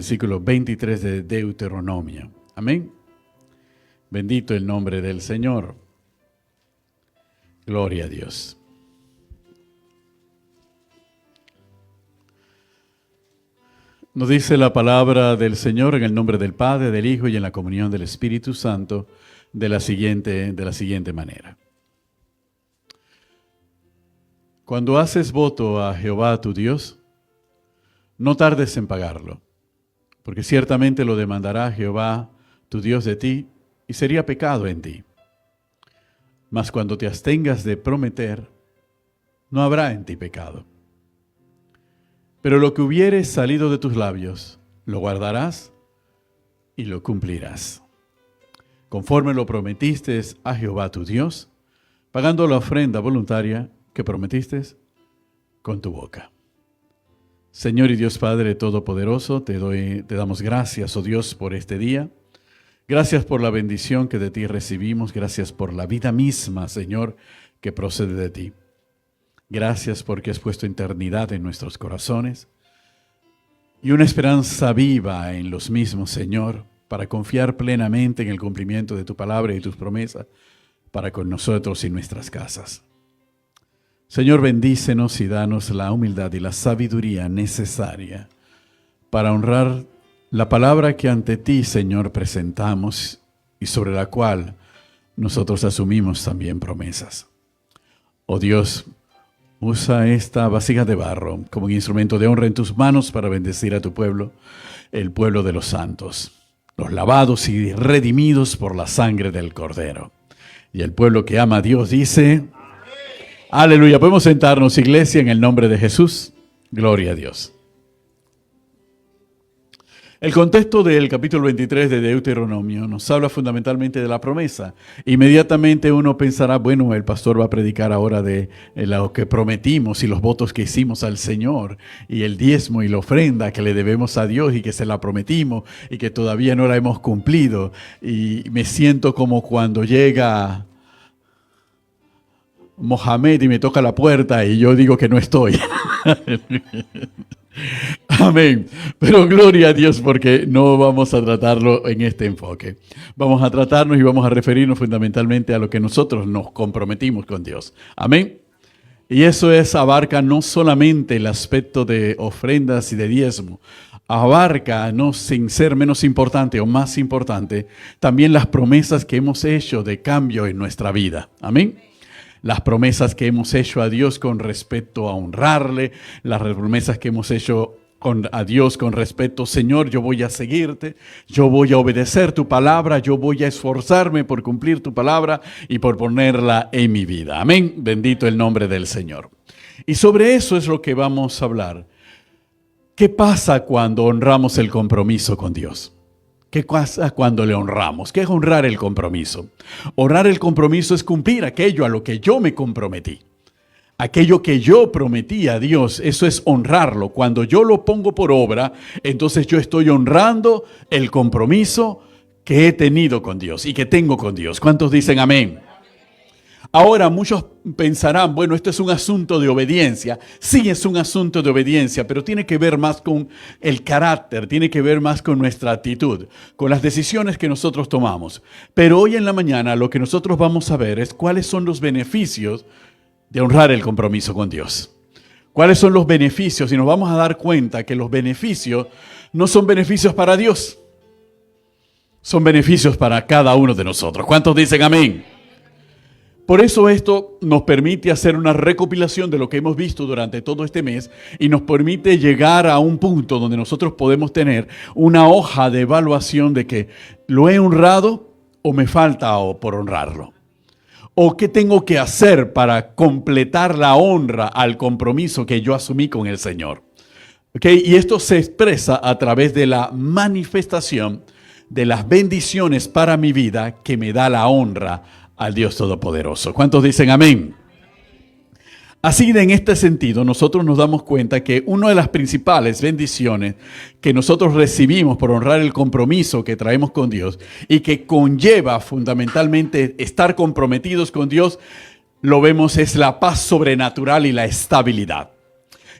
versículo 23 de Deuteronomio. Amén. Bendito el nombre del Señor. Gloria a Dios. Nos dice la palabra del Señor en el nombre del Padre, del Hijo y en la comunión del Espíritu Santo de la siguiente manera. Cuando haces voto a Jehová tu Dios, no tardes en pagarlo, porque ciertamente lo demandará Jehová tu Dios de ti y sería pecado en ti. Mas cuando te abstengas de prometer, no habrá en ti pecado. Pero lo que hubiere salido de tus labios, lo guardarás y lo cumplirás, conforme lo prometiste a Jehová tu Dios, pagando la ofrenda voluntaria que prometiste con tu boca. Señor y Dios Padre Todopoderoso, te damos gracias, oh Dios, por este día. Gracias por la bendición que de ti recibimos. Gracias por la vida misma, Señor, que procede de ti. Gracias porque has puesto eternidad en nuestros corazones y una esperanza viva en los mismos, Señor, para confiar plenamente en el cumplimiento de tu palabra y tus promesas para con nosotros y nuestras casas. Señor, bendícenos y danos la humildad y la sabiduría necesaria para honrar la palabra que ante ti, Señor, presentamos y sobre la cual nosotros asumimos también promesas. Oh Dios, usa esta vasija de barro como un instrumento de honra en tus manos para bendecir a tu pueblo, el pueblo de los santos, los lavados y redimidos por la sangre del Cordero. Y el pueblo que ama a Dios dice, aleluya. Podemos sentarnos, iglesia, en el nombre de Jesús. Gloria a Dios. El contexto del capítulo 23 de Deuteronomio nos habla fundamentalmente de la promesa. Inmediatamente uno pensará, bueno, el pastor va a predicar ahora de lo que prometimos y los votos que hicimos al Señor y el diezmo y la ofrenda que le debemos a Dios y que se la prometimos y que todavía no la hemos cumplido. Y me siento como cuando llega Mohamed y me toca la puerta y yo digo que no estoy. Amén. Pero gloria a Dios porque no vamos a tratarlo en este enfoque. Vamos a tratarnos y vamos a referirnos fundamentalmente a lo que nosotros nos comprometimos con Dios. Amén. Y eso abarca no solamente el aspecto de ofrendas y de diezmo, abarca, no sin ser menos importante o más importante, también las promesas que hemos hecho de cambio en nuestra vida. Amén. Las promesas que hemos hecho a Dios con respecto a honrarle, las promesas que hemos hecho a Dios con respecto, Señor, yo voy a seguirte, yo voy a obedecer tu palabra, yo voy a esforzarme por cumplir tu palabra y por ponerla en mi vida. Amén, bendito el nombre del Señor. Y sobre eso es lo que vamos a hablar. ¿Qué pasa cuando honramos el compromiso con Dios? ¿Qué pasa cuando le honramos? ¿Qué es honrar el compromiso? Honrar el compromiso es cumplir aquello a lo que yo me comprometí. Aquello que yo prometí a Dios, eso es honrarlo. Cuando yo lo pongo por obra, entonces yo estoy honrando el compromiso que he tenido con Dios y que tengo con Dios. ¿Cuántos dicen amén? Ahora muchos pensarán, bueno, esto es un asunto de obediencia. Sí, es un asunto de obediencia, pero tiene que ver más con el carácter, tiene que ver más con nuestra actitud, con las decisiones que nosotros tomamos. Pero hoy en la mañana lo que nosotros vamos a ver es cuáles son los beneficios de honrar el compromiso con Dios. ¿Cuáles son los beneficios? Y nos vamos a dar cuenta que los beneficios no son beneficios para Dios, son beneficios para cada uno de nosotros. ¿Cuántos dicen amén? Por eso esto nos permite hacer una recopilación de lo que hemos visto durante todo este mes y nos permite llegar a un punto donde nosotros podemos tener una hoja de evaluación de que lo he honrado o me falta por honrarlo. O qué tengo que hacer para completar la honra al compromiso que yo asumí con el Señor. ¿Okay? Y esto se expresa a través de la manifestación de las bendiciones para mi vida que me da la honra al Dios Todopoderoso. ¿Cuántos dicen amén? Así en este sentido, nosotros nos damos cuenta que una de las principales bendiciones que nosotros recibimos por honrar el compromiso que traemos con Dios y que conlleva fundamentalmente estar comprometidos con Dios, lo vemos es la paz sobrenatural y la estabilidad.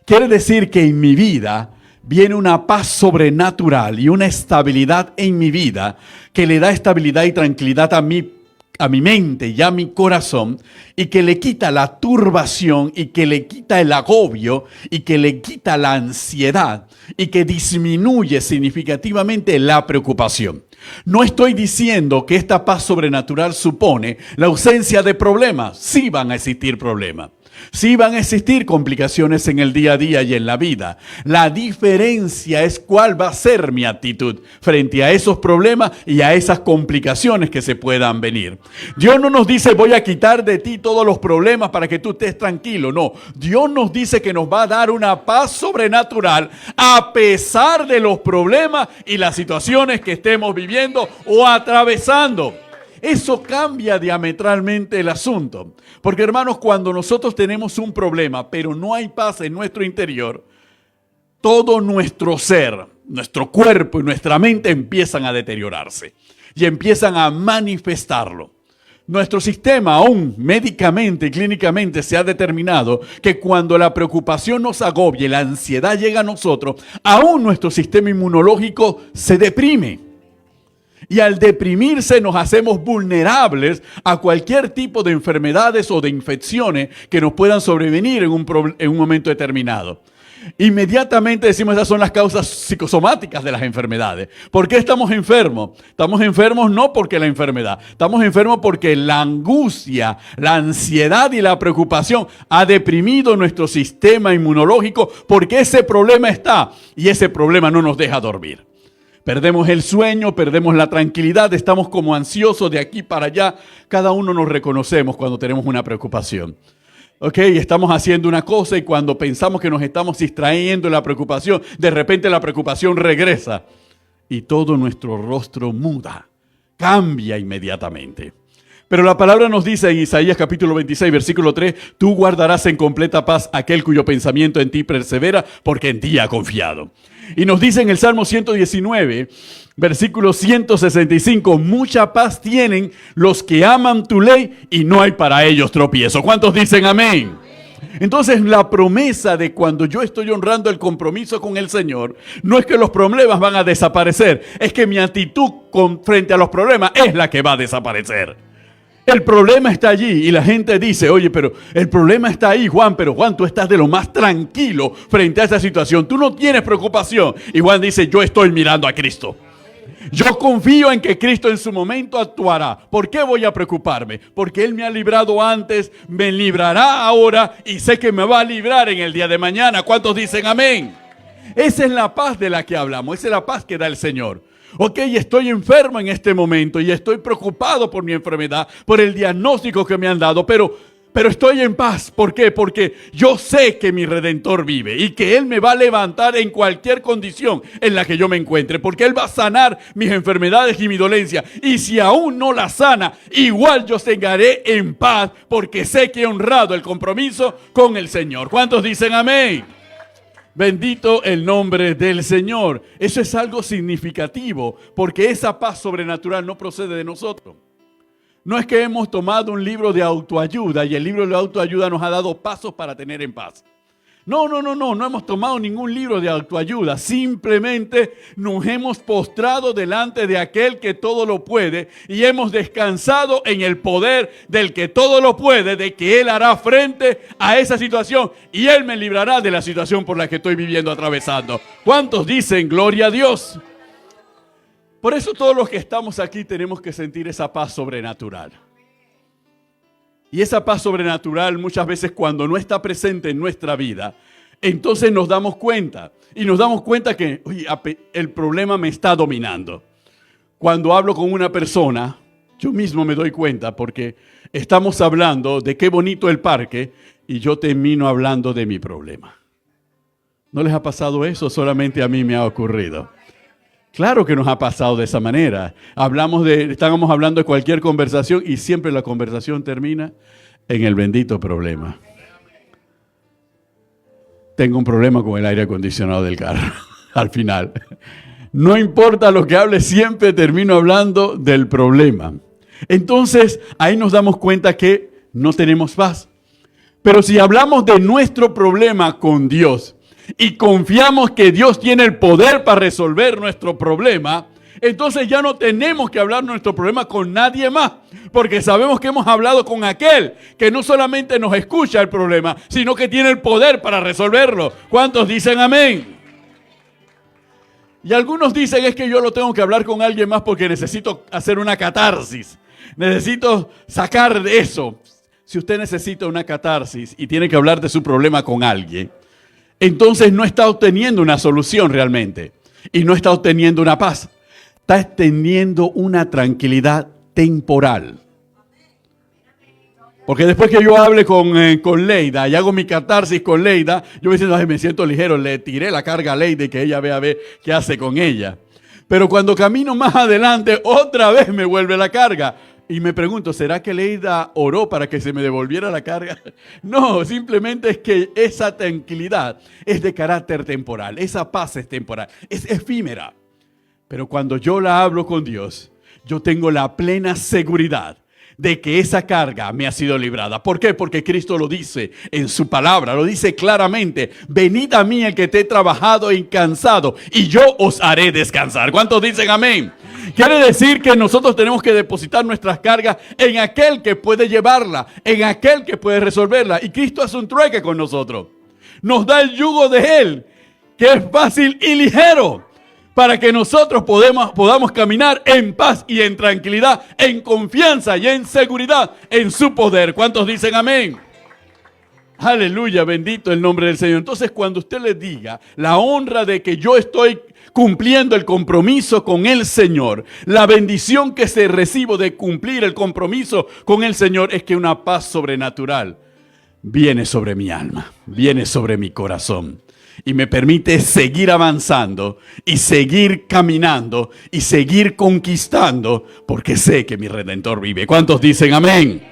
Quiere decir que en mi vida viene una paz sobrenatural y una estabilidad en mi vida que le da estabilidad y tranquilidad a mi mente y a mi corazón, y que le quita la turbación y que le quita el agobio y que le quita la ansiedad y que disminuye significativamente la preocupación. No estoy diciendo que esta paz sobrenatural supone la ausencia de problemas. Sí van a existir problemas. Sí van a existir complicaciones en el día a día y en la vida. La diferencia es cuál va a ser mi actitud frente a esos problemas y a esas complicaciones que se puedan venir. Dios no nos dice voy a quitar de ti todos los problemas para que tú estés tranquilo. No, Dios nos dice que nos va a dar una paz sobrenatural a pesar de los problemas y las situaciones que estemos viviendo o atravesando. Eso cambia diametralmente el asunto. Porque, hermanos, cuando nosotros tenemos un problema, pero no hay paz en nuestro interior, todo nuestro ser, nuestro cuerpo y nuestra mente empiezan a deteriorarse y empiezan a manifestarlo. Nuestro sistema, aún médicamente y clínicamente, se ha determinado que cuando la preocupación nos agobia y la ansiedad llega a nosotros, aún nuestro sistema inmunológico se deprime. Y al deprimirse nos hacemos vulnerables a cualquier tipo de enfermedades o de infecciones que nos puedan sobrevenir en un momento determinado. Inmediatamente decimos esas son las causas psicosomáticas de las enfermedades. ¿Por qué estamos enfermos? Estamos enfermos no porque la enfermedad, estamos enfermos porque la angustia, la ansiedad y la preocupación ha deprimido nuestro sistema inmunológico porque ese problema está y ese problema no nos deja dormir. Perdemos el sueño, perdemos la tranquilidad, estamos como ansiosos de aquí para allá. Cada uno nos reconocemos cuando tenemos una preocupación. Estamos haciendo una cosa y cuando pensamos que nos estamos distrayendo de la preocupación, de repente la preocupación regresa y todo nuestro rostro muda, cambia inmediatamente. Pero la palabra nos dice en Isaías capítulo 26, versículo 3, tú guardarás en completa paz aquel cuyo pensamiento en ti persevera, porque en ti ha confiado. Y nos dice en el Salmo 119, versículo 165, mucha paz tienen los que aman tu ley y no hay para ellos tropiezo. ¿Cuántos dicen amén? Entonces la promesa de cuando yo estoy honrando el compromiso con el Señor, no es que los problemas van a desaparecer, es que mi actitud frente a los problemas es la que va a desaparecer. El problema está allí y la gente dice, oye, pero el problema está ahí, Juan, pero Juan, tú estás de lo más tranquilo frente a esta situación. Tú no tienes preocupación. Y Juan dice, yo estoy mirando a Cristo. Yo confío en que Cristo en su momento actuará. ¿Por qué voy a preocuparme? Porque Él me ha librado antes, me librará ahora y sé que me va a librar en el día de mañana. ¿Cuántos dicen amén? Esa es la paz de la que hablamos, esa es la paz que da el Señor. Estoy enfermo en este momento y estoy preocupado por mi enfermedad, por el diagnóstico que me han dado, pero estoy en paz. ¿Por qué? Porque yo sé que mi Redentor vive y que Él me va a levantar en cualquier condición en la que yo me encuentre, porque Él va a sanar mis enfermedades y mi dolencia. Y si aún no la sana, igual yo seguiré en paz, porque sé que he honrado el compromiso con el Señor. ¿Cuántos dicen amén? Bendito el nombre del Señor. Eso es algo significativo, porque esa paz sobrenatural no procede de nosotros. No es que hemos tomado un libro de autoayuda y el libro de autoayuda nos ha dado pasos para tener en paz. No hemos tomado ningún libro de autoayuda. Simplemente nos hemos postrado delante de aquel que todo lo puede y hemos descansado en el poder del que todo lo puede, de que Él hará frente a esa situación y Él me librará de la situación por la que estoy viviendo, atravesando. ¿Cuántos dicen gloria a Dios? Por eso todos los que estamos aquí tenemos que sentir esa paz sobrenatural. Y esa paz sobrenatural muchas veces cuando no está presente en nuestra vida, entonces nos damos cuenta. Y nos damos cuenta que el problema me está dominando. Cuando hablo con una persona, yo mismo me doy cuenta porque estamos hablando de qué bonito el parque y yo termino hablando de mi problema. ¿No les ha pasado eso? Solamente a mí me ha ocurrido. Claro que nos ha pasado de esa manera. Estábamos hablando de cualquier conversación y siempre la conversación termina en el bendito problema. Tengo un problema con el aire acondicionado del carro, al final. No importa lo que hable, siempre termino hablando del problema. Entonces, ahí nos damos cuenta que no tenemos paz. Pero si hablamos de nuestro problema con Dios, y confiamos que Dios tiene el poder para resolver nuestro problema, entonces ya no tenemos que hablar nuestro problema con nadie más, porque sabemos que hemos hablado con aquel que no solamente nos escucha el problema, sino que tiene el poder para resolverlo. ¿Cuántos dicen amén? Y algunos dicen es que yo lo tengo que hablar con alguien más porque necesito hacer una catarsis. Necesito sacar de eso. Si usted necesita una catarsis y tiene que hablar de su problema con alguien, entonces no está obteniendo una solución realmente. Y no está obteniendo una paz. Está teniendo una tranquilidad temporal. Porque después que yo hable con Leida y hago mi catarsis con Leida, yo me siento ligero, le tiré la carga a Leida y que ella vea a ver qué hace con ella. Pero cuando camino más adelante, otra vez me vuelve la carga. Y me pregunto, ¿será que Leida oró para que se me devolviera la carga? No, simplemente es que esa tranquilidad es de carácter temporal. Esa paz es temporal, es efímera. Pero cuando yo la hablo con Dios, yo tengo la plena seguridad de que esa carga me ha sido librada. ¿Por qué? Porque Cristo lo dice en su palabra, lo dice claramente. Venid a mí el que te he trabajado y cansado, y yo os haré descansar. ¿Cuántos dicen amén? Quiere decir que nosotros tenemos que depositar nuestras cargas en aquel que puede llevarla, en aquel que puede resolverla. Y Cristo hace un trueque con nosotros. Nos da el yugo de Él, que es fácil y ligero, para que nosotros podamos caminar en paz y en tranquilidad, en confianza y en seguridad en su poder. ¿Cuántos dicen amén? Aleluya, bendito el nombre del Señor. Entonces, cuando usted le diga la honra de que yo estoy cumpliendo el compromiso con el Señor, la bendición que se recibo de cumplir el compromiso con el Señor es que una paz sobrenatural viene sobre mi alma, viene sobre mi corazón. Y me permite seguir avanzando y seguir caminando y seguir conquistando porque sé que mi Redentor vive. ¿Cuántos dicen amén?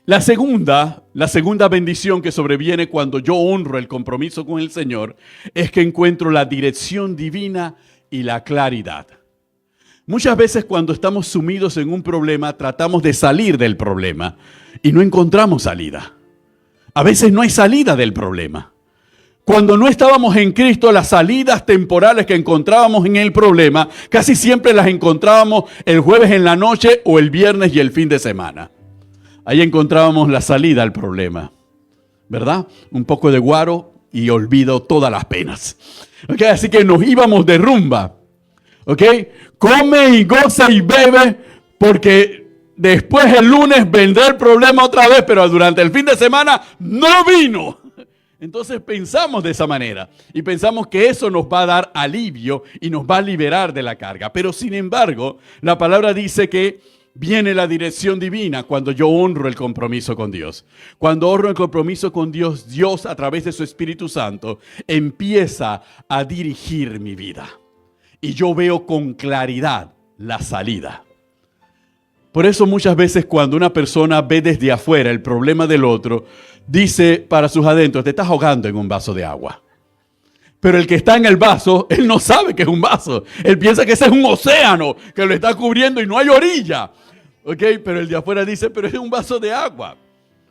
La segunda bendición que sobreviene cuando yo honro el compromiso con el Señor es que encuentro la dirección divina y la claridad. Muchas veces cuando estamos sumidos en un problema tratamos de salir del problema y no encontramos salida. A veces no hay salida del problema. Cuando no estábamos en Cristo, las salidas temporales que encontrábamos en el problema, casi siempre las encontrábamos el jueves en la noche o el viernes y el fin de semana. Ahí encontrábamos la salida al problema, ¿verdad? Un poco de guaro y olvido todas las penas. ¿Okay? Así que nos íbamos de rumba. ¿Okay? Come y goza y bebe porque después el lunes vendrá el problema otra vez, pero durante el fin de semana no vino. Entonces pensamos de esa manera y pensamos que eso nos va a dar alivio y nos va a liberar de la carga. Pero sin embargo, la palabra dice que viene la dirección divina cuando yo honro el compromiso con Dios. Cuando honro el compromiso con Dios, Dios a través de su Espíritu Santo empieza a dirigir mi vida. Y yo veo con claridad la salida. Por eso muchas veces cuando una persona ve desde afuera el problema del otro, dice para sus adentros, te estás ahogando en un vaso de agua. Pero el que está en el vaso, él no sabe que es un vaso. Él piensa que ese es un océano que lo está cubriendo y no hay orilla. ¿Ok? Pero el de afuera dice, pero es un vaso de agua.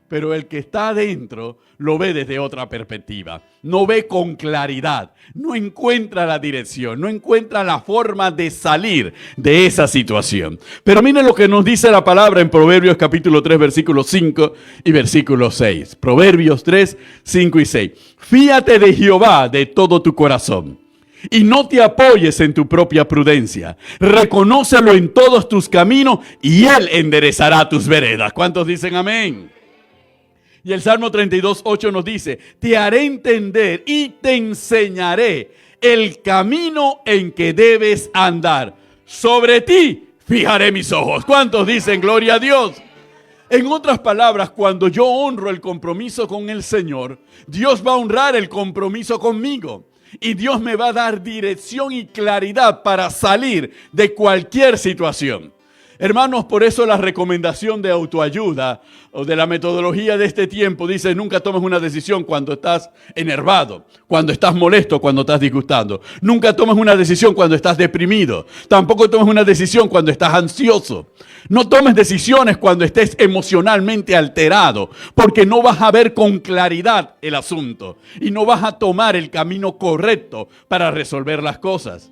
Pero el que está adentro lo ve desde otra perspectiva. No ve con claridad. No encuentra la dirección. No encuentra la forma de salir de esa situación. Pero miren lo que nos dice la palabra en Proverbios capítulo 3, versículo 5 y versículo 6. Proverbios 3, 5 y 6. Fíate de Jehová de todo tu corazón y no te apoyes en tu propia prudencia. Reconócelo en todos tus caminos y Él enderezará tus veredas. ¿Cuántos dicen amén? Y el Salmo 32, 8 nos dice, te haré entender y te enseñaré el camino en que debes andar. Sobre ti fijaré mis ojos. ¿Cuántos dicen gloria a Dios? En otras palabras, cuando yo honro el compromiso con el Señor, Dios va a honrar el compromiso conmigo. Y Dios me va a dar dirección y claridad para salir de cualquier situación. Hermanos, por eso la recomendación de autoayuda o de la metodología de este tiempo dice: nunca tomes una decisión cuando estás enervado, cuando estás molesto, cuando estás disgustado. Nunca tomes una decisión cuando estás deprimido. Tampoco tomes una decisión cuando estás ansioso. No tomes decisiones cuando estés emocionalmente alterado, porque no vas a ver con claridad el asunto y no vas a tomar el camino correcto para resolver las cosas.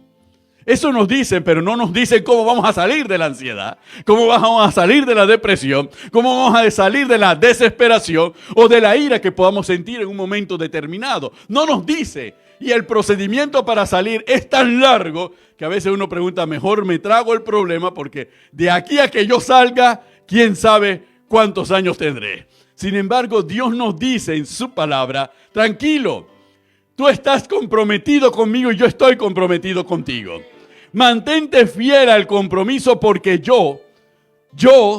Eso nos dicen, pero no nos dicen cómo vamos a salir de la ansiedad, cómo vamos a salir de la depresión, cómo vamos a salir de la desesperación o de la ira que podamos sentir en un momento determinado. No nos dice. Y el procedimiento para salir es tan largo que a veces uno pregunta: mejor me trago el problema, porque de aquí a que yo salga, quién sabe cuántos años tendré. Sin embargo, Dios nos dice en su palabra: tranquilo, tú estás comprometido conmigo y yo estoy comprometido contigo. Mantente fiel al compromiso, porque yo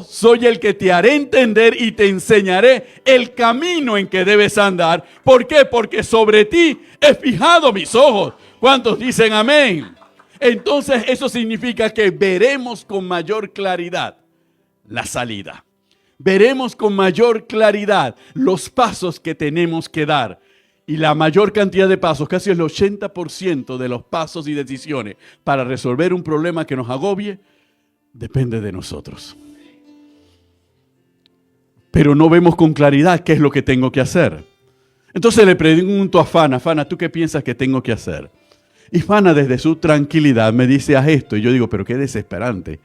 soy el que te haré entender y te enseñaré el camino en que debes andar. ¿Por qué? Porque sobre ti he fijado mis ojos. ¿Cuántos dicen amén? Entonces eso significa que veremos con mayor claridad la salida. Veremos con mayor claridad los pasos que tenemos que dar. Y la mayor cantidad de pasos, casi el 80% de los pasos y decisiones para resolver un problema que nos agobie, depende de nosotros. Pero no vemos con claridad qué es lo que tengo que hacer. Entonces le pregunto a Fana: Fana, ¿tú qué piensas que tengo que hacer? Y Fana, desde su tranquilidad, me dice: haz esto. Y yo digo: pero qué desesperante.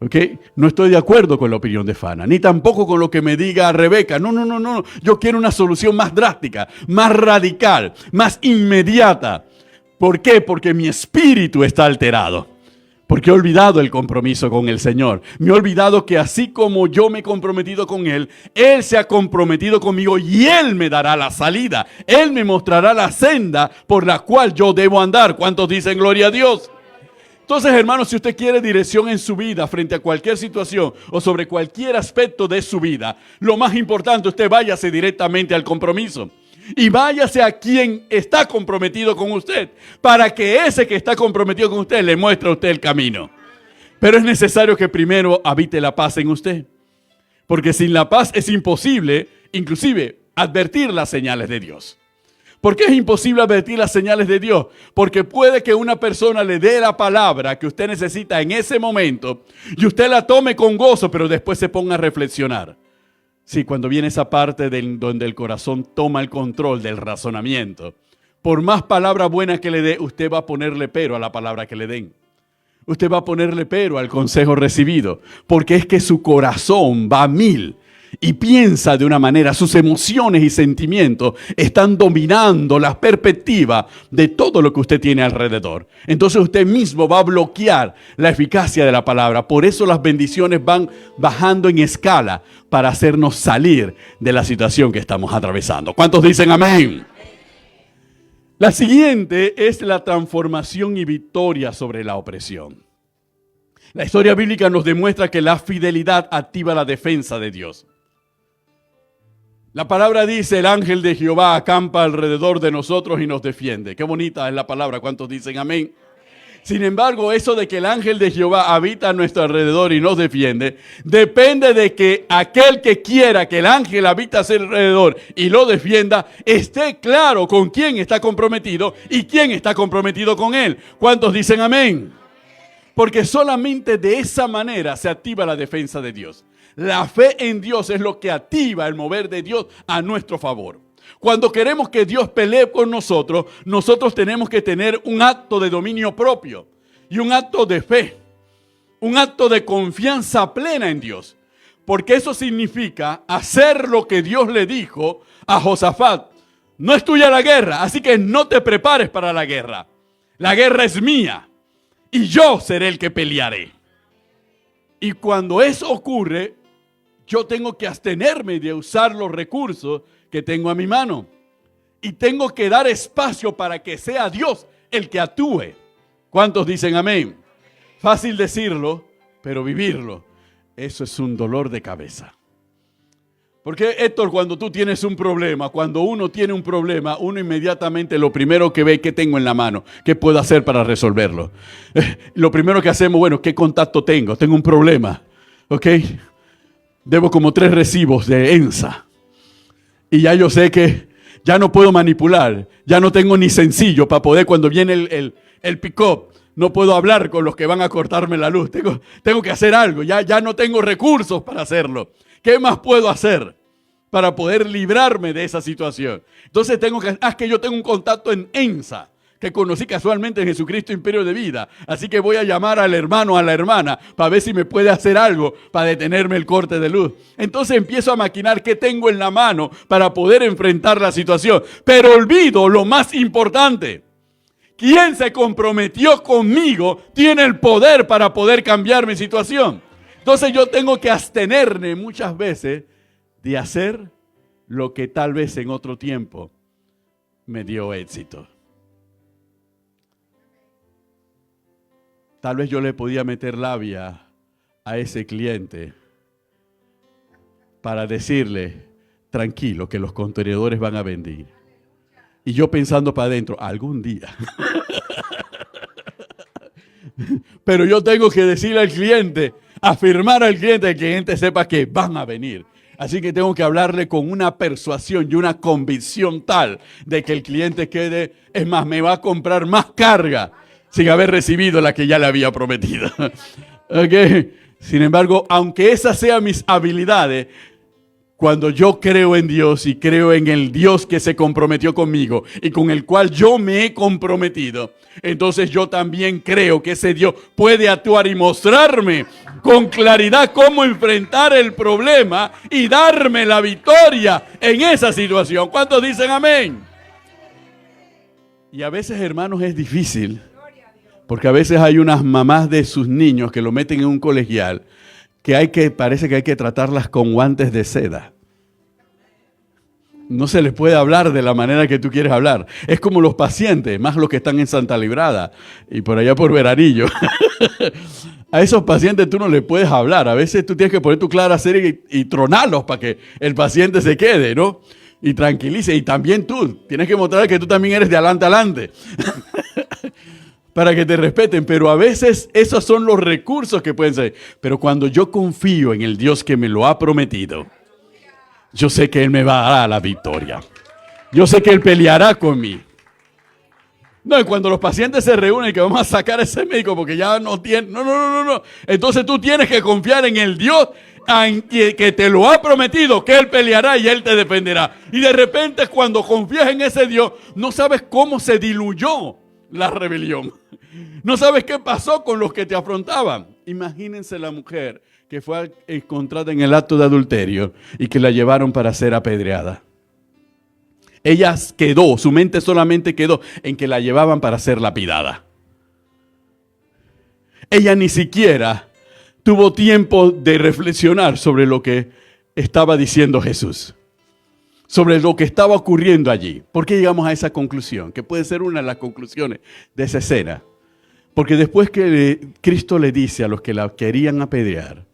¿Okay? No estoy de acuerdo con la opinión de Fana, ni tampoco con lo que me diga Rebeca. No. Yo quiero una solución más drástica, más radical, más inmediata. ¿Por qué? Porque mi espíritu está alterado. Porque he olvidado el compromiso con el Señor. Me he olvidado que así como yo me he comprometido con Él, Él se ha comprometido conmigo y Él me dará la salida. Él me mostrará la senda por la cual yo debo andar. ¿Cuántos dicen gloria a Dios? Entonces, hermanos, si usted quiere dirección en su vida frente a cualquier situación o sobre cualquier aspecto de su vida, lo más importante, usted váyase directamente al compromiso. Y váyase a quien está comprometido con usted, para que ese que está comprometido con usted le muestre a usted el camino. Pero es necesario que primero habite la paz en usted. Porque sin la paz es imposible, inclusive, advertir las señales de Dios. ¿Por qué es imposible advertir las señales de Dios? Porque puede que una persona le dé la palabra que usted necesita en ese momento y usted la tome con gozo, pero después se ponga a reflexionar. Sí, cuando viene esa parte donde el corazón toma el control del razonamiento, por más palabra buena que le dé, usted va a ponerle pero a la palabra que le den. Usted va a ponerle pero al consejo recibido, porque es que su corazón va a 1000 y piensa de una manera, sus emociones y sentimientos están dominando la perspectiva de todo lo que usted tiene alrededor. Entonces usted mismo va a bloquear la eficacia de la palabra. Por eso las bendiciones van bajando en escala para hacernos salir de la situación que estamos atravesando. ¿Cuántos dicen amén? La siguiente es la transformación y victoria sobre la opresión. La historia bíblica nos demuestra que la fidelidad activa la defensa de Dios. La palabra dice: el ángel de Jehová acampa alrededor de nosotros y nos defiende. Qué bonita es la palabra. ¿Cuántos dicen amén? Sin embargo, eso de que el ángel de Jehová habita a nuestro alrededor y nos defiende, depende de que aquel que quiera que el ángel habite a su alrededor y lo defienda, esté claro con quién está comprometido y quién está comprometido con él. ¿Cuántos dicen amén? Porque solamente de esa manera se activa la defensa de Dios. La fe en Dios es lo que activa el mover de Dios a nuestro favor. Cuando queremos que Dios pelee con nosotros, nosotros tenemos que tener un acto de dominio propio y un acto de fe, un acto de confianza plena en Dios. Porque eso significa hacer lo que Dios le dijo a Josafat: no es tuya la guerra, así que no te prepares para la guerra. La guerra es mía y yo seré el que pelearé. Y cuando eso ocurre, yo tengo que abstenerme de usar los recursos que tengo a mi mano. Y tengo que dar espacio para que sea Dios el que actúe. ¿Cuántos dicen amén? Fácil decirlo, pero vivirlo, eso es un dolor de cabeza. Porque, Héctor, cuando tú tienes un problema, cuando uno tiene un problema, uno inmediatamente lo primero que ve: ¿qué tengo en la mano? ¿Qué puedo hacer para resolverlo? Lo primero que hacemos, bueno, ¿qué contacto tengo? Tengo un problema. ¿ok? Debo como 3 recibos de ENSA. Y ya yo sé que ya no puedo manipular. Ya no tengo ni sencillo para poder, cuando viene el pick-up, no puedo hablar con los que van a cortarme la luz. Tengo que hacer algo. Ya no tengo recursos para hacerlo. ¿Qué más puedo hacer para poder librarme de esa situación? Entonces que yo tengo un contacto en ENSA, que conocí casualmente en Jesucristo Imperio de Vida. Así que voy a llamar al hermano o a la hermana para ver si me puede hacer algo para detenerme el corte de luz. Entonces empiezo a maquinar qué tengo en la mano para poder enfrentar la situación. Pero olvido lo más importante. Quien se comprometió conmigo tiene el poder para poder cambiar mi situación. Entonces yo tengo que abstenerme muchas veces de hacer lo que tal vez en otro tiempo me dio éxito. Tal vez yo le podía meter labia a ese cliente para decirle, tranquilo, que los contenedores van a venir. Y yo pensando para adentro, algún día. Pero yo tengo que decirle al cliente, afirmar al cliente, que el cliente sepa que van a venir. Así que tengo que hablarle con una persuasión y una convicción tal de que el cliente quede, es más, me va a comprar más carga sin haber recibido la que ya le había prometido. ¿Okay? Sin embargo, aunque esas sean mis habilidades, cuando yo creo en Dios y creo en el Dios que se comprometió conmigo y con el cual yo me he comprometido, entonces yo también creo que ese Dios puede actuar y mostrarme con claridad cómo enfrentar el problema y darme la victoria en esa situación. ¿Cuántos dicen amén? Y a veces, hermanos, es difícil, porque a veces hay unas mamás de sus niños que lo meten en un colegial que parece que hay que tratarlas con guantes de seda. No se les puede hablar de la manera que tú quieres hablar. Es como los pacientes, más los que están en Santa Librada y por allá por Veranillo. A esos pacientes tú no les puedes hablar. A veces tú tienes que poner tu clara serie y tronarlos para que el paciente se quede, ¿no? Y tranquilice. Y también tú tienes que mostrar que tú también eres de adelante a adelante. Para que te respeten, pero a veces esos son los recursos que pueden ser. Pero cuando yo confío en el Dios que me lo ha prometido, yo sé que Él me va a dar la victoria. Yo sé que Él peleará conmigo. No, y cuando los pacientes se reúnen y que vamos a sacar a ese médico porque ya no tiene... No. Entonces tú tienes que confiar en el Dios que te lo ha prometido, que Él peleará y Él te defenderá. Y de repente cuando confías en ese Dios, no sabes cómo se diluyó la rebelión. No sabes qué pasó con los que te afrontaban. Imagínense la mujer que fue encontrada en el acto de adulterio y que la llevaron para ser apedreada. Ella su mente solamente quedó en que la llevaban para ser lapidada. Ella ni siquiera tuvo tiempo de reflexionar sobre lo que estaba diciendo Jesús, sobre lo que estaba ocurriendo allí. ¿Por qué llegamos a esa conclusión? Que puede ser una de las conclusiones de esa escena. Porque después que Cristo le dice a los que la querían apedrear,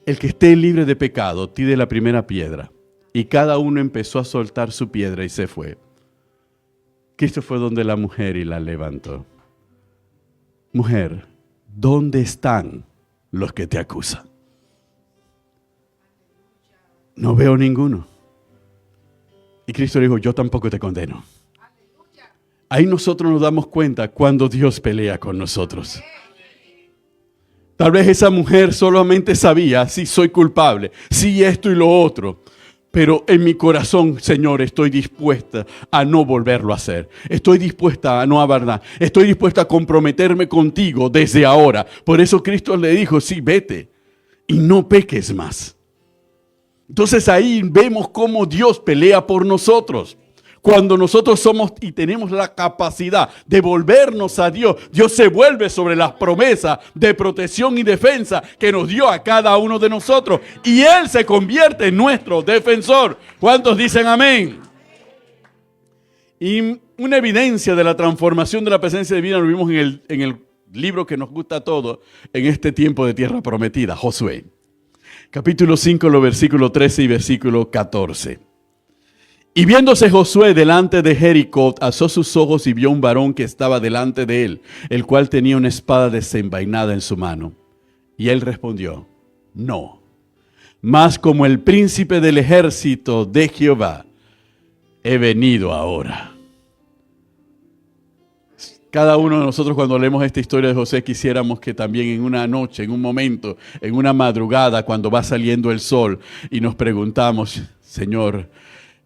el que esté libre de pecado, tire la primera piedra. Y cada uno empezó a soltar su piedra y se fue. Cristo fue donde la mujer y la levantó. Mujer, ¿dónde están los que te acusan? No veo ninguno. Y Cristo dijo, yo tampoco te condeno. Ahí nosotros nos damos cuenta cuando Dios pelea con nosotros. Tal vez esa mujer solamente sabía, sí, soy culpable, sí, esto y lo otro. Pero en mi corazón, Señor, estoy dispuesta a no volverlo a hacer. Estoy dispuesta a no hablar. Estoy dispuesta a comprometerme contigo desde ahora. Por eso Cristo le dijo, sí, vete y no peques más. Entonces ahí vemos cómo Dios pelea por nosotros. Cuando nosotros somos y tenemos la capacidad de volvernos a Dios, Dios se vuelve sobre las promesas de protección y defensa que nos dio a cada uno de nosotros. Y Él se convierte en nuestro defensor. ¿Cuántos dicen amén? Y una evidencia de la transformación de la presencia divina lo vimos en el libro que nos gusta a todos en este tiempo de tierra prometida, Josué. Capítulo 5, los versículos 13 y versículo 14. Y viéndose Josué delante de Jericó, alzó sus ojos y vio un varón que estaba delante de él, el cual tenía una espada desenvainada en su mano. Y él respondió, No, mas como el príncipe del ejército de Jehová, he venido ahora. Cada uno de nosotros cuando leemos esta historia de José quisiéramos que también en una noche, en un momento, en una madrugada, cuando va saliendo el sol y nos preguntamos, Señor,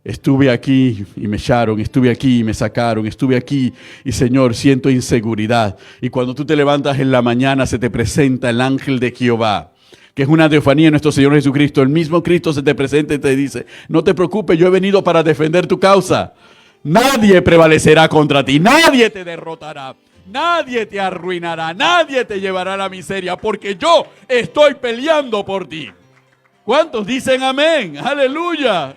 estuve aquí y me echaron, estuve aquí y me sacaron, estuve aquí y Señor, siento inseguridad. Y cuando tú te levantas en la mañana se te presenta el ángel de Jehová, que es una teofanía de nuestro Señor Jesucristo. El mismo Cristo se te presenta y te dice, no te preocupes, yo he venido para defender tu causa. Nadie prevalecerá contra ti, nadie te derrotará, nadie te arruinará, nadie te llevará a la miseria, porque yo estoy peleando por ti. ¿Cuántos dicen amén? ¡Aleluya!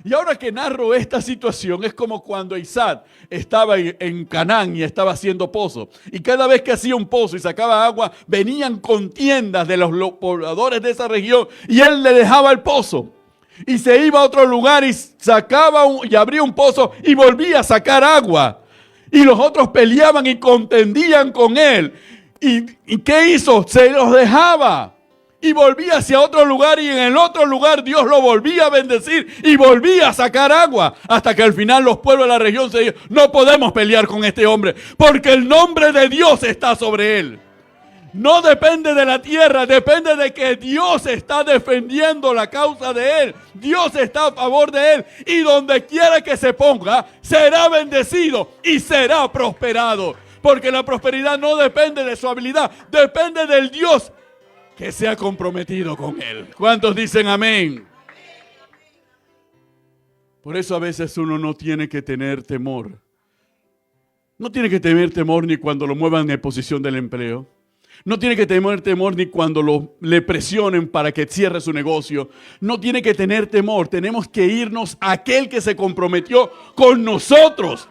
Y ahora que narro esta situación, es como cuando Isaac estaba en Canaán y estaba haciendo pozo. Y cada vez que hacía un pozo y sacaba agua, venían contiendas de los pobladores de esa región y él le dejaba el pozo. Y se iba a otro lugar y sacaba y abría un pozo y volvía a sacar agua. Y los otros peleaban y contendían con él. ¿Y qué hizo? Se los dejaba. Y volvía hacia otro lugar y en el otro lugar Dios lo volvía a bendecir y volvía a sacar agua. Hasta que al final los pueblos de la región se dijeron, no podemos pelear con este hombre porque el nombre de Dios está sobre él. No depende de la tierra, depende de que Dios está defendiendo la causa de él. Dios está a favor de él y donde quiera que se ponga, será bendecido y será prosperado. Porque la prosperidad no depende de su habilidad, depende del Dios que se ha comprometido con él. ¿Cuántos dicen amén? Por eso a veces uno no tiene que tener temor. No tiene que tener temor ni cuando lo muevan en posición del empleo. No tiene que tener temor ni cuando le presionen para que cierre su negocio. No tiene que tener temor. Tenemos que irnos a aquel que se comprometió con nosotros.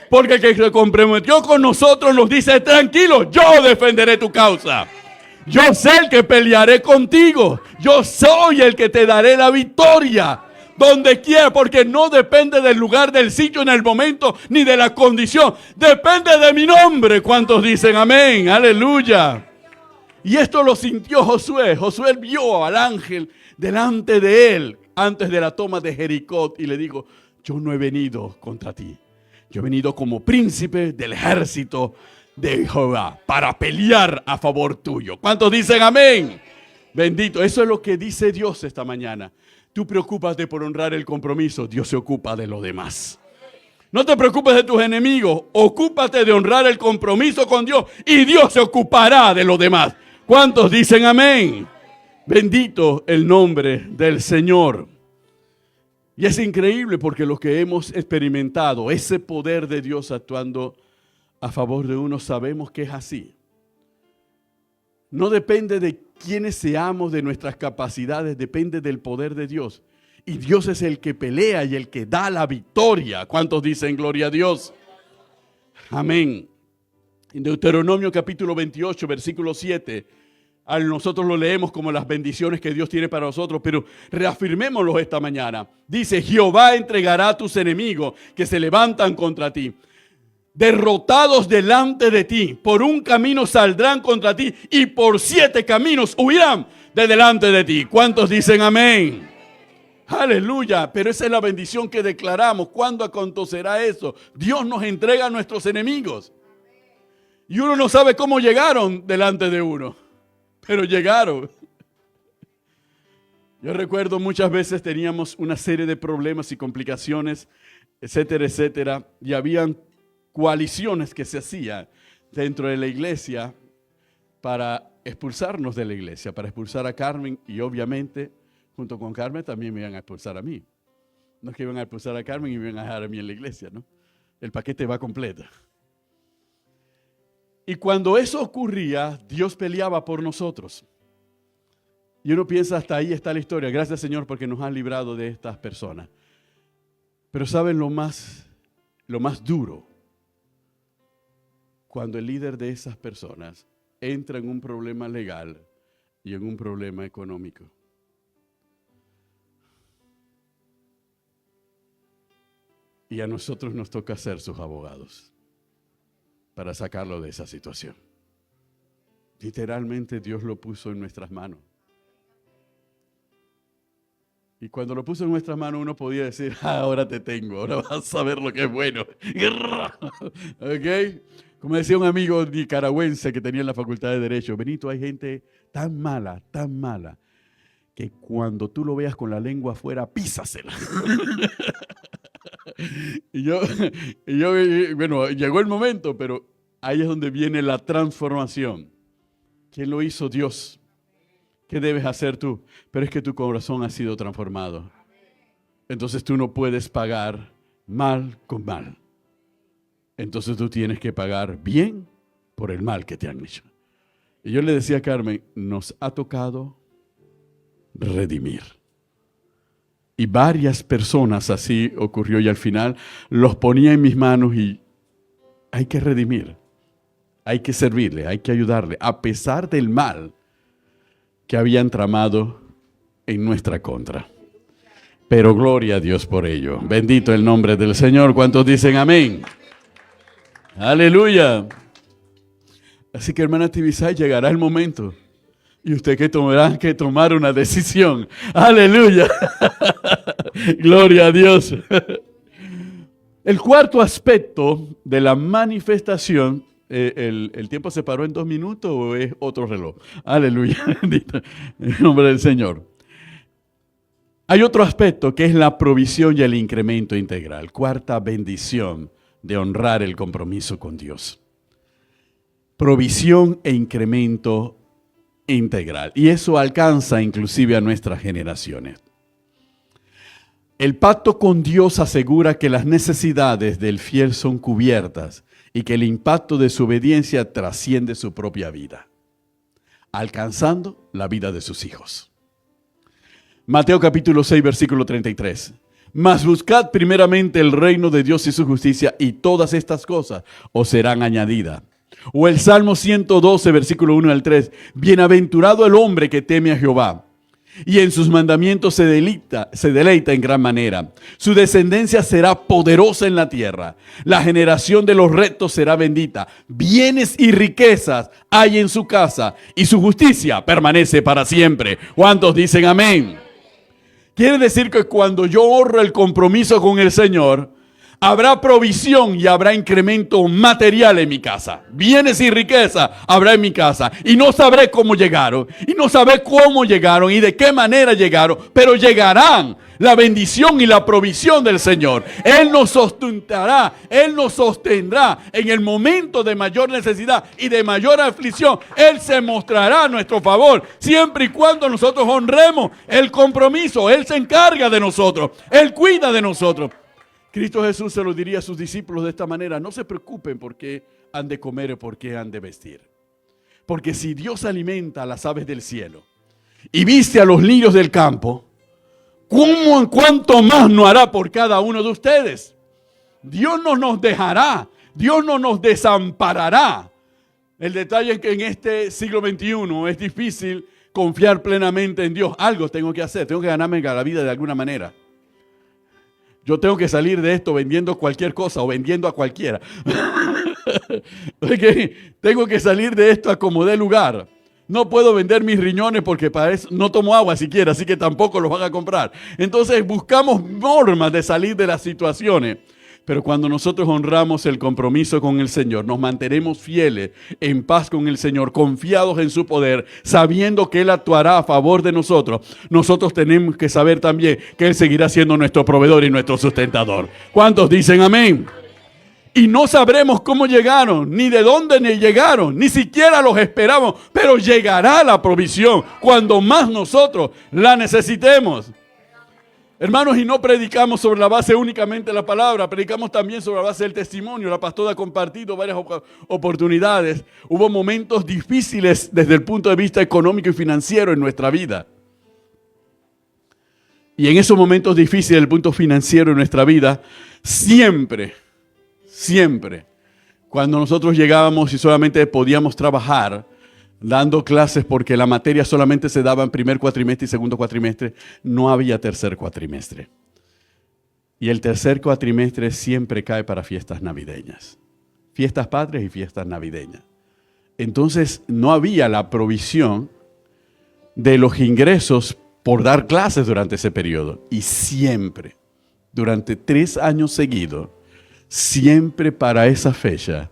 Porque el que se comprometió con nosotros nos dice, tranquilo, yo defenderé tu causa. Yo sé el que pelearé contigo. Yo soy el que te daré la victoria. Donde quiera, porque no depende del lugar, del sitio, en el momento, ni de la condición. Depende de mi nombre. ¿Cuántos dicen amén? Aleluya. Y esto lo sintió Josué. Josué vio al ángel delante de él antes de la toma de Jericó y le dijo, yo no he venido contra ti. Yo he venido como príncipe del ejército de Jehová para pelear a favor tuyo. ¿Cuántos dicen amén? Bendito. Eso es lo que dice Dios esta mañana. Tú preocúpate por honrar el compromiso. Dios se ocupa de lo demás. No te preocupes de tus enemigos. Ocúpate de honrar el compromiso con Dios y Dios se ocupará de lo demás. ¿Cuántos dicen amén? Bendito el nombre del Señor. Y es increíble porque los que hemos experimentado ese poder de Dios actuando a favor de uno sabemos que es así. No depende de quiénes seamos, de nuestras capacidades, depende del poder de Dios. Y Dios es el que pelea y el que da la victoria. ¿Cuántos dicen gloria a Dios? Amén. En Deuteronomio capítulo 28, versículo 7, nosotros lo leemos como las bendiciones que Dios tiene para nosotros, pero reafirmémoslo esta mañana. Dice, Jehová entregará a tus enemigos que se levantan contra ti. Derrotados delante de ti, por un camino saldrán contra ti y por 7 caminos huirán de delante de ti. ¿Cuántos dicen amén? Aleluya, pero esa es la bendición que declaramos. ¿Cuándo acontecerá eso? Dios nos entrega a nuestros enemigos. Y uno no sabe cómo llegaron delante de uno, pero llegaron. Yo recuerdo muchas veces teníamos una serie de problemas y complicaciones, etcétera, etcétera, y habían coaliciones que se hacían dentro de la iglesia para expulsarnos de la iglesia, para expulsar a Carmen y obviamente junto con Carmen también me iban a expulsar a mí. No es que iban a expulsar a Carmen y me iban a dejar a mí en la iglesia, ¿no? El paquete va completo. Y cuando eso ocurría, Dios peleaba por nosotros. Y uno piensa, hasta ahí está la historia. Gracias, Señor, porque nos han librado de estas personas. Pero ¿saben lo más duro? Cuando el líder de esas personas entra en un problema legal y en un problema económico. Y a nosotros nos toca ser sus abogados para sacarlo de esa situación. Literalmente Dios lo puso en nuestras manos. Y cuando lo puso en nuestras manos, uno podía decir, ahora te tengo, ahora vas a ver lo que es bueno. ¿Ok? Como decía un amigo nicaragüense que tenía en la Facultad de Derecho, Benito, hay gente tan mala, que cuando tú lo veas con la lengua afuera, písasela. Y yo, bueno, llegó el momento, pero ahí es donde viene la transformación. ¿Quién lo hizo? Dios. ¿Qué debes hacer tú? Pero es que tu corazón ha sido transformado. Entonces tú no puedes pagar mal con mal. Entonces tú tienes que pagar bien por el mal que te han hecho. Y yo le decía a Carmen, nos ha tocado redimir. Y varias personas así ocurrió y al final los ponía en mis manos y hay que redimir. Hay que servirle, hay que ayudarle, a pesar del mal que habían tramado en nuestra contra. Pero gloria a Dios por ello. Bendito el nombre del Señor. ¿Cuántos dicen amén? Aleluya. Así que, hermana Tibisay, llegará el momento y usted que tendrá que tomar una decisión. Aleluya. Gloria a Dios. El cuarto aspecto de la manifestación, ¿el tiempo se paró en 2 minutos o es otro reloj? Aleluya. Bendito el nombre del Señor. Hay otro aspecto que es la provisión y el incremento integral. Cuarta bendición de honrar el compromiso con Dios. Provisión e incremento integral. Y eso alcanza inclusive a nuestras generaciones. El pacto con Dios asegura que las necesidades del fiel son cubiertas y que el impacto de su obediencia trasciende su propia vida, alcanzando la vida de sus hijos. Mateo capítulo 6, versículo 33. Mas buscad primeramente el reino de Dios y su justicia, y todas estas cosas os serán añadidas. O el Salmo 112, versículo 1 al 3. Bienaventurado el hombre que teme a Jehová, y en sus mandamientos se deleita en gran manera. Su descendencia será poderosa en la tierra. La generación de los rectos será bendita. Bienes y riquezas hay en su casa, y su justicia permanece para siempre. ¿Cuántos dicen amén? Quiere decir que cuando yo honro el compromiso con el Señor, habrá provisión y habrá incremento material en mi casa. Bienes y riqueza habrá en mi casa. Y no sabré cómo llegaron. Y no sabré cómo llegaron y de qué manera llegaron. Pero llegarán la bendición y la provisión del Señor. Él nos sustentará. Él nos sostendrá en el momento de mayor necesidad y de mayor aflicción. Él se mostrará a nuestro favor. Siempre y cuando nosotros honremos el compromiso. Él se encarga de nosotros. Él cuida de nosotros. Cristo Jesús se lo diría a sus discípulos de esta manera: no se preocupen por qué han de comer o por qué han de vestir. Porque si Dios alimenta a las aves del cielo y viste a los lirios del campo, ¿cuánto más no hará por cada uno de ustedes? Dios no nos dejará, Dios no nos desamparará. El detalle es que en este siglo XXI es difícil confiar plenamente en Dios. Algo tengo que hacer, tengo que ganarme la vida de alguna manera. Yo tengo que salir de esto vendiendo cualquier cosa o vendiendo a cualquiera. Tengo que salir de esto a como dé lugar. No puedo vender mis riñones porque para eso no tomo agua siquiera, así que tampoco los van a comprar. Entonces buscamos formas de salir de las situaciones. Pero cuando nosotros honramos el compromiso con el Señor, nos mantenemos fieles, en paz con el Señor, confiados en su poder, sabiendo que Él actuará a favor de nosotros. Nosotros tenemos que saber también que Él seguirá siendo nuestro proveedor y nuestro sustentador. ¿Cuántos dicen amén? Y no sabremos cómo llegaron, ni de dónde ni llegaron, ni siquiera los esperamos, pero llegará la provisión cuando más nosotros la necesitemos. Hermanos, y no predicamos sobre la base únicamente de la palabra, predicamos también sobre la base del testimonio. La pastora ha compartido varias oportunidades. Hubo momentos difíciles desde el punto de vista económico y financiero en nuestra vida. Y en esos momentos difíciles del punto financiero en nuestra vida, siempre, cuando nosotros llegábamos y solamente podíamos trabajar dando clases porque la materia solamente se daba en primer cuatrimestre y segundo cuatrimestre, no había tercer cuatrimestre. Y el tercer cuatrimestre siempre cae para fiestas navideñas, fiestas patrias y fiestas navideñas. Entonces no había la provisión de los ingresos por dar clases durante ese periodo. Y siempre, durante 3 años seguidos, siempre para esa fecha,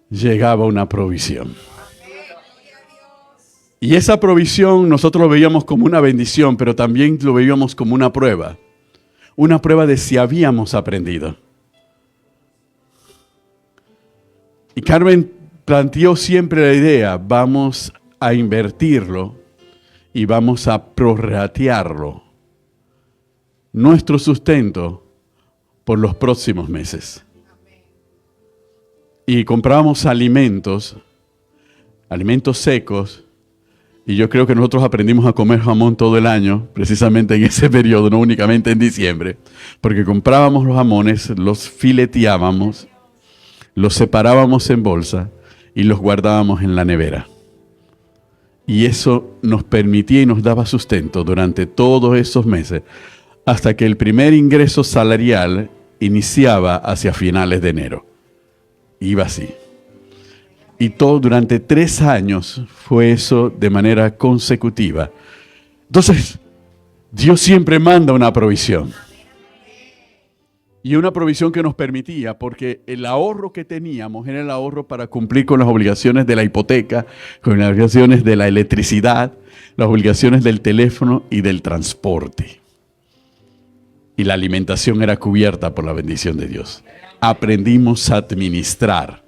llegaba una provisión. Y esa provisión nosotros lo veíamos como una bendición, pero también lo veíamos como una prueba de si habíamos aprendido. Y Carmen planteó siempre la idea, vamos a invertirlo y vamos a prorratearlo, nuestro sustento por los próximos meses. Y comprábamos alimentos secos, y yo creo que nosotros aprendimos a comer jamón todo el año, precisamente en ese periodo, no únicamente en diciembre, porque comprábamos los jamones, los fileteábamos, los separábamos en bolsa y los guardábamos en la nevera. Y eso nos permitía y nos daba sustento durante todos esos meses, hasta que el primer ingreso salarial iniciaba hacia finales de enero. Iba así. Y todo durante 3 años fue eso de manera consecutiva. Entonces, Dios siempre manda una provisión. Y una provisión que nos permitía, porque el ahorro que teníamos era el ahorro para cumplir con las obligaciones de la hipoteca, con las obligaciones de la electricidad, las obligaciones del teléfono y del transporte. Y la alimentación era cubierta por la bendición de Dios. Aprendimos a administrar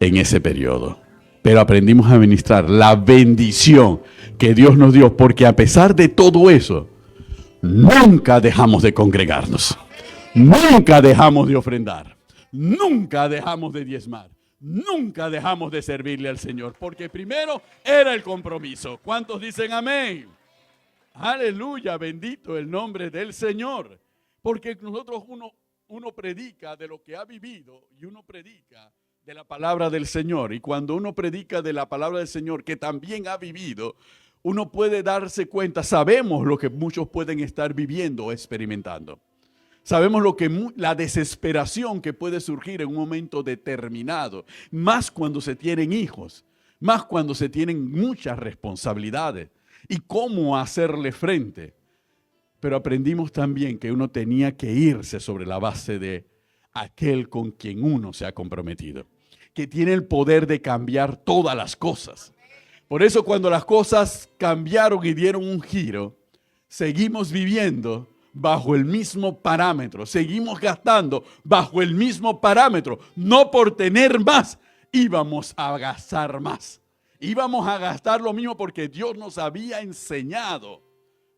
en ese periodo. Pero aprendimos a administrar la bendición que Dios nos dio, porque a pesar de todo eso, nunca dejamos de congregarnos. Nunca dejamos de ofrendar, nunca dejamos de diezmar, nunca dejamos de servirle al Señor, porque primero era el compromiso. ¿Cuántos dicen amén? Aleluya, bendito el nombre del Señor. Porque nosotros uno predica de lo que ha vivido y uno predica de la palabra del Señor. Y cuando uno predica de la palabra del Señor que también ha vivido, uno puede darse cuenta, sabemos lo que muchos pueden estar viviendo o experimentando. Sabemos la desesperación que puede surgir en un momento determinado, más cuando se tienen hijos, más cuando se tienen muchas responsabilidades y cómo hacerle frente. Pero aprendimos también que uno tenía que irse sobre la base de aquel con quien uno se ha comprometido, que tiene el poder de cambiar todas las cosas. Por eso cuando las cosas cambiaron y dieron un giro, seguimos viviendo bajo el mismo parámetro, seguimos gastando bajo el mismo parámetro, no por tener más, íbamos a gastar más. Íbamos a gastar lo mismo porque Dios nos había enseñado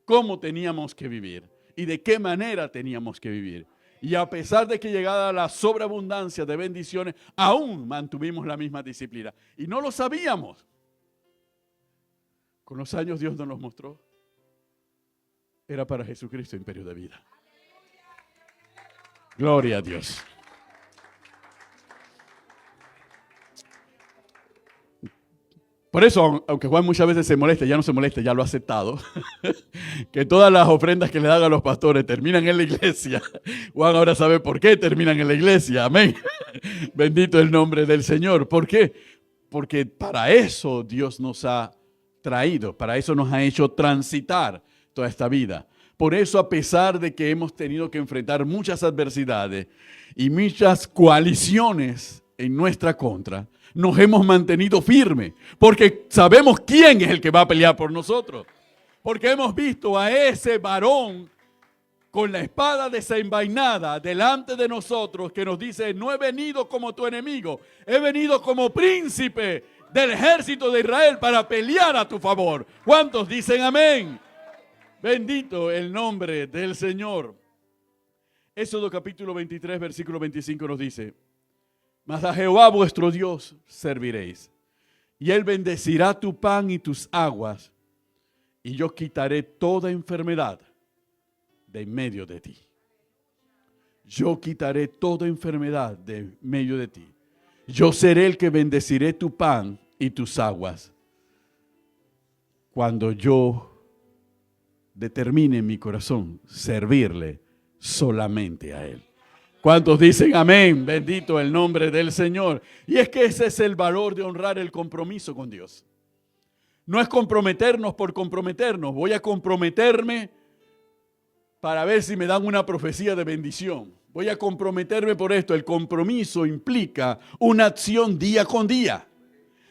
cómo teníamos que vivir y de qué manera teníamos que vivir. Y a pesar de que llegara la sobreabundancia de bendiciones, aún mantuvimos la misma disciplina. Y no lo sabíamos. Con los años Dios nos los mostró. Era para Jesucristo imperio de vida. Gloria a Dios. Por eso, aunque Juan muchas veces se molesta, ya no se molesta, ya lo ha aceptado, que todas las ofrendas que le dan a los pastores terminan en la iglesia. Juan ahora sabe por qué terminan en la iglesia. Amén. Bendito el nombre del Señor. ¿Por qué? Porque para eso Dios nos ha traído, para eso nos ha hecho transitar toda esta vida. Por eso, a pesar de que hemos tenido que enfrentar muchas adversidades y muchas coaliciones en nuestra contra, nos hemos mantenido firmes, porque sabemos quién es el que va a pelear por nosotros. Porque hemos visto a ese varón con la espada desenvainada delante de nosotros que nos dice, no he venido como tu enemigo, he venido como príncipe del ejército de Israel para pelear a tu favor. ¿Cuántos dicen amén? Bendito el nombre del Señor. Éxodo capítulo 23, versículo 25 nos dice, mas a Jehová vuestro Dios serviréis, y Él bendecirá tu pan y tus aguas, y yo quitaré toda enfermedad de en medio de ti. Yo quitaré toda enfermedad de en medio de ti. Yo seré el que bendeciré tu pan y tus aguas. Cuando yo determine en mi corazón servirle solamente a Él. ¿Cuántos dicen amén? Bendito el nombre del Señor. Y es que ese es el valor de honrar el compromiso con Dios. No es comprometernos por comprometernos. Voy a comprometerme para ver si me dan una profecía de bendición. Voy a comprometerme por esto. El compromiso implica una acción día con día.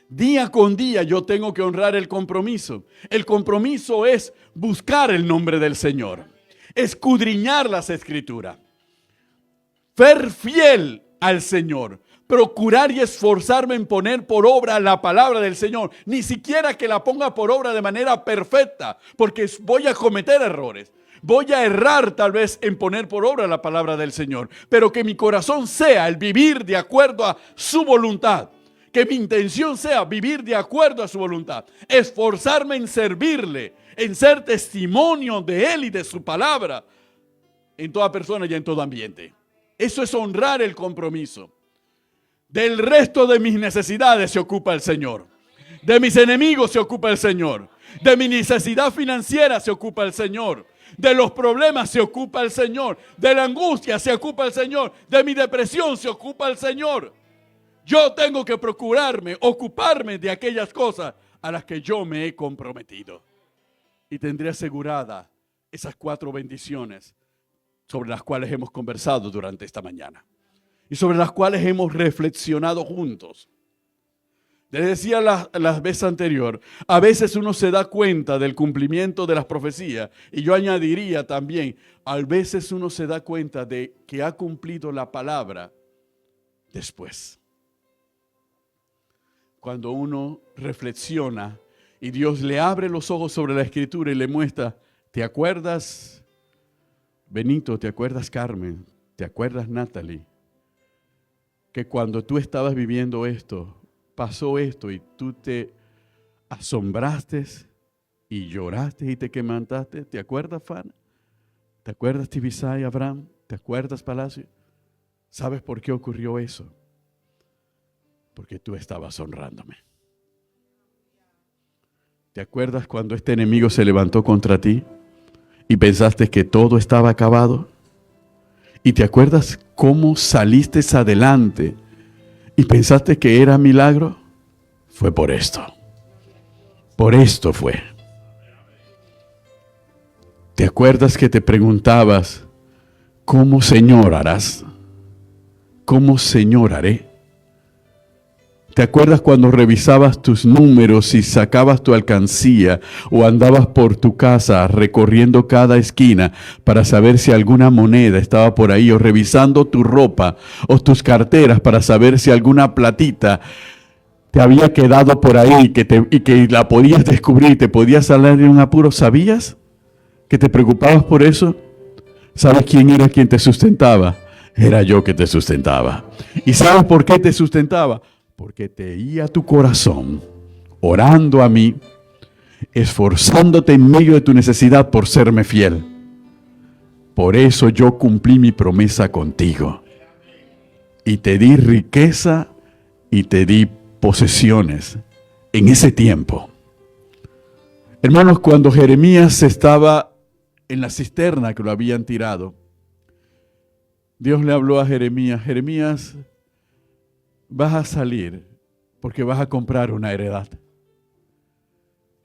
Día con día yo tengo que honrar el compromiso. El compromiso es buscar el nombre del Señor, escudriñar las Escrituras, ser fiel al Señor, procurar y esforzarme en poner por obra la palabra del Señor. Ni siquiera que la ponga por obra de manera perfecta, porque voy a cometer errores. Voy a errar tal vez en poner por obra la palabra del Señor, pero que mi corazón sea el vivir de acuerdo a su voluntad. Que mi intención sea vivir de acuerdo a su voluntad. Esforzarme en servirle, en ser testimonio de Él y de su palabra en toda persona y en todo ambiente. Eso es honrar el compromiso. Del resto de mis necesidades se ocupa el Señor. De mis enemigos se ocupa el Señor. De mi necesidad financiera se ocupa el Señor. De los problemas se ocupa el Señor. De la angustia se ocupa el Señor. De mi depresión se ocupa el Señor. Yo tengo que ocuparme de aquellas cosas a las que yo me he comprometido. Y tendré asegurada esas 4 bendiciones sobre las cuales hemos conversado durante esta mañana. Y sobre las cuales hemos reflexionado juntos. Les decía la vez anterior, a veces uno se da cuenta del cumplimiento de las profecías. Y yo añadiría también, a veces uno se da cuenta de que ha cumplido la palabra después. Cuando uno reflexiona y Dios le abre los ojos sobre la Escritura y le muestra, ¿te acuerdas, Benito? ¿Te acuerdas, Carmen? ¿Te acuerdas, Natalie? Que cuando tú estabas viviendo esto, pasó esto y tú te asombraste y lloraste y te quemantaste. ¿Te acuerdas, Fana? ¿Te acuerdas, Tibisay, Abraham? ¿Te acuerdas, Palacio? ¿Sabes por qué ocurrió eso? Porque tú estabas honrándome. ¿Te acuerdas cuando este enemigo se levantó contra ti y pensaste que todo estaba acabado? ¿Y te acuerdas cómo saliste adelante y pensaste que era milagro? Fue por esto. Por esto fue. ¿Te acuerdas que te preguntabas, ¿cómo, Señor, harás? ¿Cómo, Señor, haré? ¿Te acuerdas cuando revisabas tus números y sacabas tu alcancía o andabas por tu casa recorriendo cada esquina para saber si alguna moneda estaba por ahí, o revisando tu ropa o tus carteras para saber si alguna platita te había quedado por ahí y que la podías descubrir y te podías salir de un apuro? ¿Sabías que te preocupabas por eso? ¿Sabes quién era quien te sustentaba? Era yo que te sustentaba. ¿Y sabes por qué te sustentaba? Porque te oía tu corazón, orando a mí, esforzándote en medio de tu necesidad por serme fiel. Por eso yo cumplí mi promesa contigo. Y te di riqueza y te di posesiones en ese tiempo. Hermanos, cuando Jeremías estaba en la cisterna que lo habían tirado, Dios le habló a Jeremías: Jeremías, vas a salir porque vas a comprar una heredad.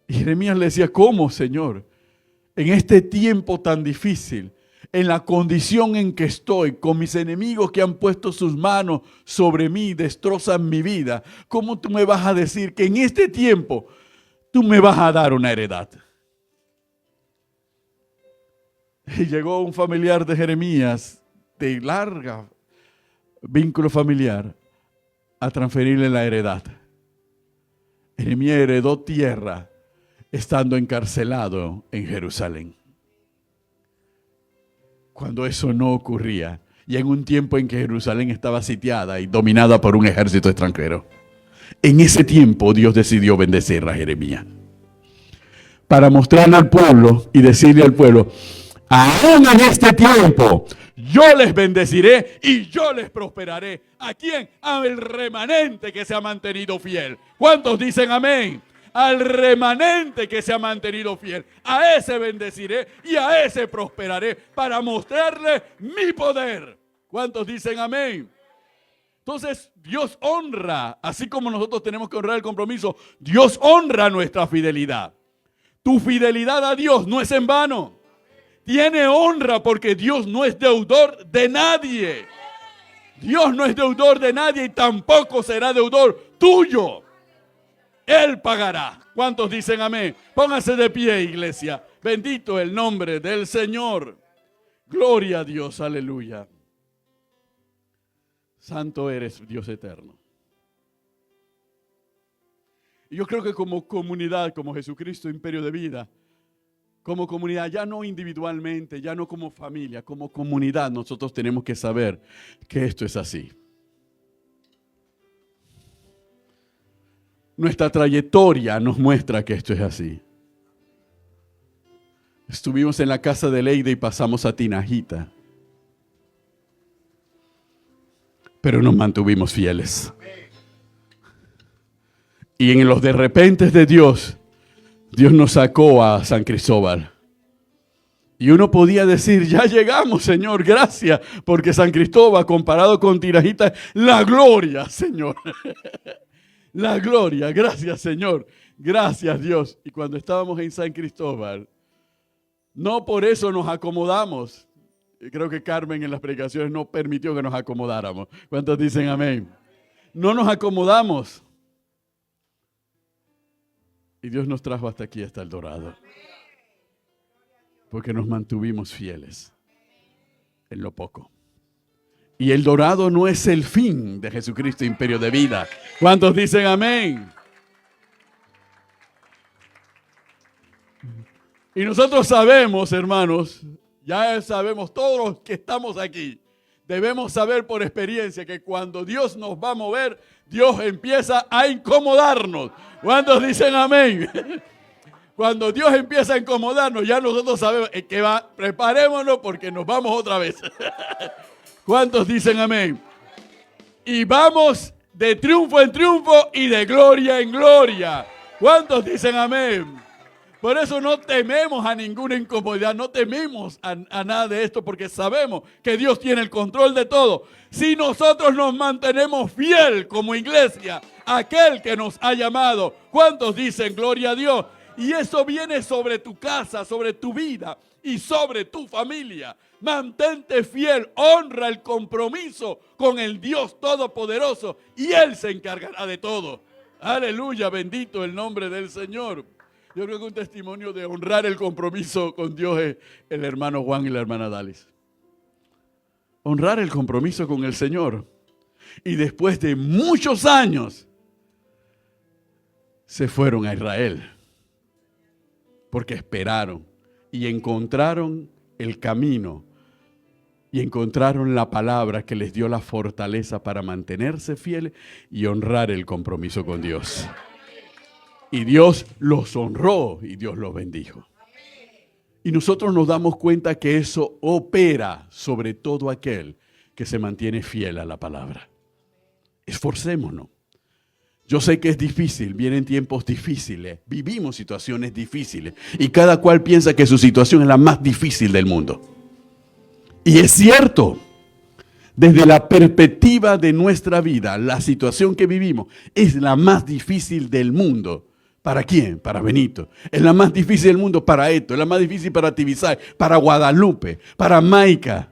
Y Jeremías le decía: ¿cómo, Señor? En este tiempo tan difícil, en la condición en que estoy, con mis enemigos que han puesto sus manos sobre mí, destrozan mi vida, ¿cómo tú me vas a decir que en este tiempo tú me vas a dar una heredad? Y llegó un familiar de Jeremías, de larga vínculo familiar, a transferirle la heredad. Jeremías heredó tierra estando encarcelado en Jerusalén. Cuando eso no ocurría, y en un tiempo en que Jerusalén estaba sitiada y dominada por un ejército extranjero, en ese tiempo Dios decidió bendecir a Jeremías para mostrarle al pueblo y decirle al pueblo: aún en este tiempo yo les bendeciré y yo les prosperaré. ¿A quién? Al remanente que se ha mantenido fiel. ¿Cuántos dicen amén? Al remanente que se ha mantenido fiel. A ese bendeciré y a ese prosperaré para mostrarle mi poder. ¿Cuántos dicen amén? Entonces, Dios honra, así como nosotros tenemos que honrar el compromiso, Dios honra nuestra fidelidad. Tu fidelidad a Dios no es en vano. Tiene honra porque Dios no es deudor de nadie. Dios no es deudor de nadie y tampoco será deudor tuyo. Él pagará. ¿Cuántos dicen amén? Pónganse de pie, iglesia. Bendito el nombre del Señor. Gloria a Dios, aleluya. Santo eres, Dios eterno. Y yo creo que como comunidad, como Jesucristo Imperio de Vida, como comunidad, ya no individualmente, ya no como familia, como comunidad, nosotros tenemos que saber que esto es así. Nuestra trayectoria nos muestra que esto es así. Estuvimos en la casa de Leide y pasamos a Tinajita. Pero nos mantuvimos fieles. Y en los de repente de Dios, Dios nos sacó a San Cristóbal. Y uno podía decir, ya llegamos, Señor, gracias, porque San Cristóbal, comparado con Tinajita, la gloria, Señor. La gloria, gracias, Señor. Gracias, Dios. Y cuando estábamos en San Cristóbal, no por eso nos acomodamos. Creo que Carmen en las predicaciones no permitió que nos acomodáramos. ¿Cuántos dicen amén? No nos acomodamos. Y Dios nos trajo hasta aquí, hasta el Dorado. Porque nos mantuvimos fieles en lo poco. Y el Dorado no es el fin de Jesucristo Imperio de Vida. ¿Cuántos dicen amén? Y nosotros sabemos, hermanos, ya sabemos todos los que estamos aquí, debemos saber por experiencia que cuando Dios nos va a mover, Dios empieza a incomodarnos. ¿Cuántos dicen amén? Cuando Dios empieza a incomodarnos, ya nosotros sabemos que va, preparémonos porque nos vamos otra vez. ¿Cuántos dicen amén? Y vamos de triunfo en triunfo y de gloria en gloria. ¿Cuántos dicen amén? Por eso no tememos a ninguna incomodidad, no tememos a nada de esto porque sabemos que Dios tiene el control de todo. Si nosotros nos mantenemos fiel como iglesia a aquel que nos ha llamado, ¿cuántos dicen gloria a Dios? Y eso viene sobre tu casa, sobre tu vida y sobre tu familia. Mantente fiel, honra el compromiso con el Dios Todopoderoso y Él se encargará de todo. Aleluya, bendito el nombre del Señor. Yo creo que un testimonio de honrar el compromiso con Dios es el hermano Juan y la hermana Dalis. Honrar el compromiso con el Señor. Y después de muchos años, se fueron a Israel. Porque esperaron y encontraron el camino. Y encontraron la palabra que les dio la fortaleza para mantenerse fieles y honrar el compromiso con Dios. Y Dios los honró y Dios los bendijo. Y nosotros nos damos cuenta que eso opera sobre todo aquel que se mantiene fiel a la palabra. Esforcémonos. Yo sé que es difícil, vienen tiempos difíciles, vivimos situaciones difíciles y cada cual piensa que su situación es la más difícil del mundo. Y es cierto, desde la perspectiva de nuestra vida, la situación que vivimos es la más difícil del mundo. ¿Para quién? Para Benito. Es la más difícil del mundo para Esto, es la más difícil para Tibisay, para Guadalupe, para Maica,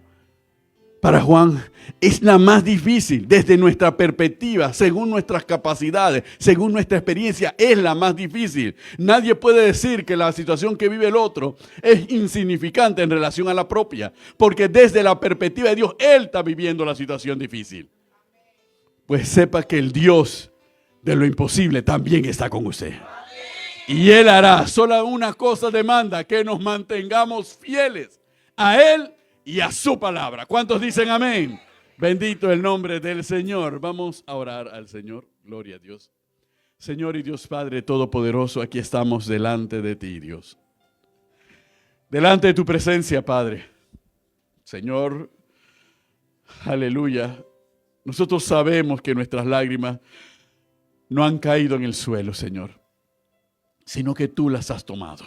para Juan. Es la más difícil desde nuestra perspectiva, según nuestras capacidades, según nuestra experiencia, es la más difícil. Nadie puede decir que la situación que vive el otro es insignificante en relación a la propia, porque desde la perspectiva de Dios, Él está viviendo la situación difícil. Pues sepa que el Dios de lo imposible también está con usted. Y Él hará. Solo una cosa demanda, que nos mantengamos fieles a Él y a su palabra. ¿Cuántos dicen amén? Bendito el nombre del Señor. Vamos a orar al Señor. Gloria a Dios. Señor y Dios Padre Todopoderoso, aquí estamos delante de ti, Dios. Delante de tu presencia, Padre. Señor, aleluya. Nosotros sabemos que nuestras lágrimas no han caído en el suelo, Señor, sino que tú las has tomado.